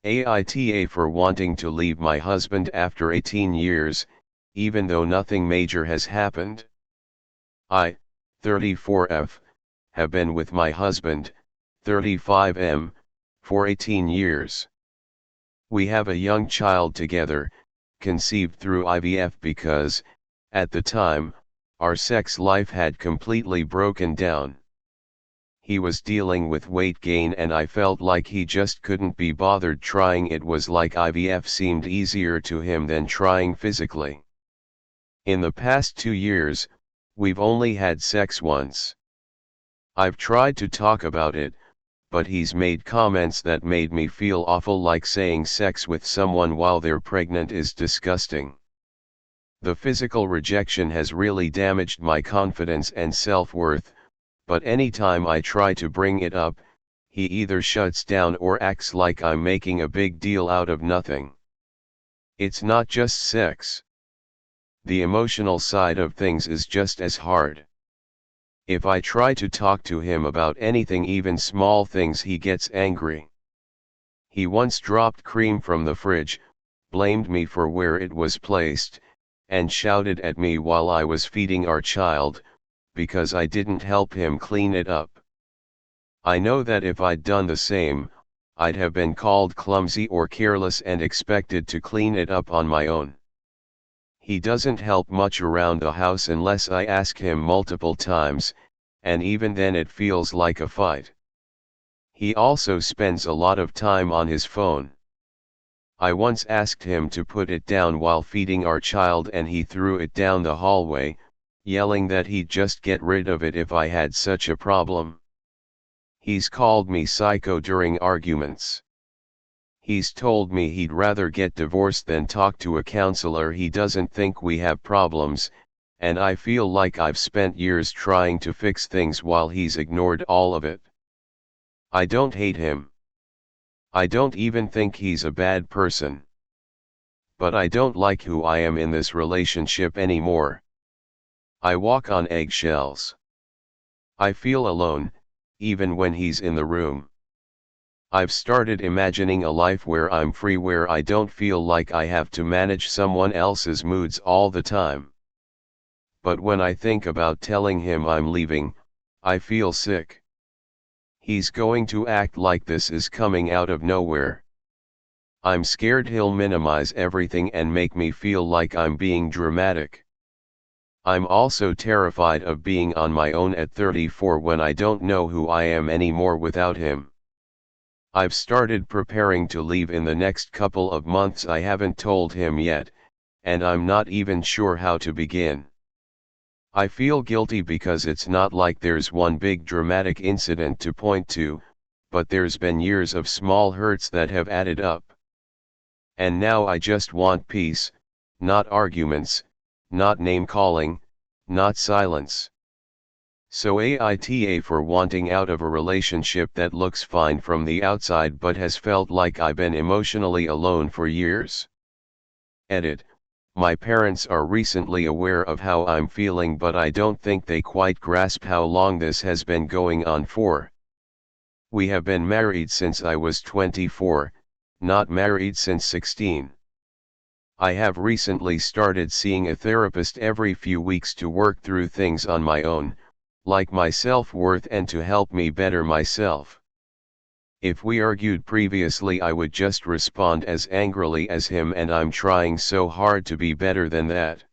AITA for wanting to leave my husband after 18 years, even though nothing major has happened. I, 34F, have been with my husband, 35M, for 18 years. We have a young child together, conceived through IVF because, at the time, our sex life had completely broken down. He was dealing with weight gain and I felt like he just couldn't be bothered trying. It was like IVF seemed easier to him than trying physically. In the past 2 years, we've only had sex once. I've tried to talk about it, but he's made comments that made me feel awful, like saying sex with someone while they're pregnant is disgusting. The physical rejection has really damaged my confidence and self-worth, but anytime I try to bring it up, he either shuts down or acts like I'm making a big deal out of nothing. It's not just sex. The emotional side of things is just as hard. If I try to talk to him about anything, even small things, he gets angry. He once dropped cream from the fridge, blamed me for where it was placed, and shouted at me while I was feeding our child, because I didn't help him clean it up. I know that if I'd done the same, I'd have been called clumsy or careless and expected to clean it up on my own. He doesn't help much around the house unless I ask him multiple times, and even then it feels like a fight. He also spends a lot of time on his phone. I once asked him to put it down while feeding our child and he threw it down the hallway, yelling that he'd just get rid of it if I had such a problem. He's called me psycho during arguments. He's told me he'd rather get divorced than talk to a counselor. He doesn't think we have problems, and I feel like I've spent years trying to fix things while he's ignored all of it. I don't hate him. I don't even think he's a bad person. But I don't like who I am in this relationship anymore. I walk on eggshells. I feel alone, even when he's in the room. I've started imagining a life where I'm free, where I don't feel like I have to manage someone else's moods all the time. But when I think about telling him I'm leaving, I feel sick. He's going to act like this is coming out of nowhere. I'm scared he'll minimize everything and make me feel like I'm being dramatic. I'm also terrified of being on my own at 34 when I don't know who I am anymore without him. I've started preparing to leave in the next couple of months. I haven't told him yet, and I'm not even sure how to begin. I feel guilty because it's not like there's one big dramatic incident to point to, but there's been years of small hurts that have added up. And now I just want peace, not arguments, not name-calling, not silence. So AITA for wanting out of a relationship that looks fine from the outside but has felt like I've been emotionally alone for years. Edit. My parents are recently aware of how I'm feeling, but I don't think they quite grasp how long this has been going on for. We have been married since I was 24, not married since 16. I have recently started seeing a therapist every few weeks to work through things on my own, like my self-worth, and to help me better myself. If we argued previously, I would just respond as angrily as him, and I'm trying so hard to be better than that.